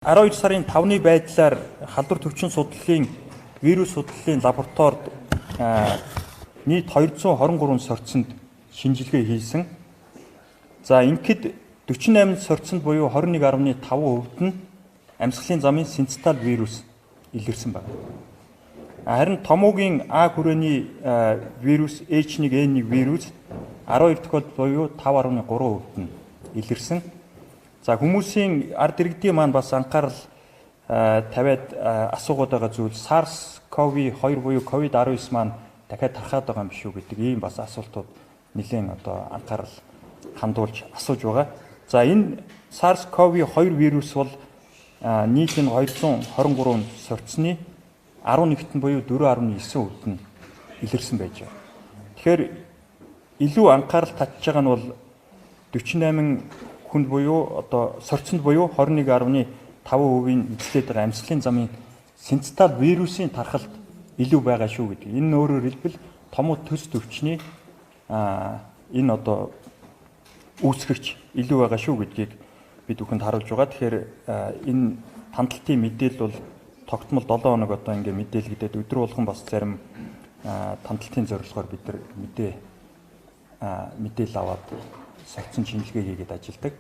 12 сарын 5-ны байдлаар халдвар төвчин судлалын вирус судлалын лабораторид нийт 223 сорьцонд шинжилгээ хийсэн. За ингээд 48 сорьцонд буюу 21.5% нь амьсгалын замын синцитал вирус илэрсэн байна. Харин томоогийн А хүрээний вирус H1N1 вирус 12 тохиолдолд буюу 5.3% нь илэрсэн. За хүмүүсийн ард иргэдийн маань бас анхаарал тавиад асуугаад байгаа зүйл SARS-CoV-2 буюу COVID-19 маань дахиад тархаад байгаа юм биш үү гэдэг ийм бас асуултууд нэлээд анхаарал хандуулж асууж байгаа. За энэ SARS-CoV-2 вирус бол нийт нь 223 сорьцны 11-т нь буюу 4.9% нь илэрсэн байж байна. Тэгэхээр илүү анхаарал татж байгаа нь бол 48 хүнд буюу сорьцонд буюу 21.5%-ийн эзлээд байгаа амьсгалын замын синцитал вирусын тархалт илүү байгаа шүү гэдэг. Энэ өөрөөр хэлбэл томоо төс төвчний энэ үүсгэгч илүү байгаа шүү гэдгийг бид бүхэнд харуулж байгаа. Тэгэхээр энэ хандлтын мэдээлэл бол тогтмол 7 хоног ингээ мэдээлэгдээд өдөр болгон бас зарим хандлтын зорилгоор бид нар мэдээлэл аваад сорьцон шинжилгээ хийгээд ажилладаг.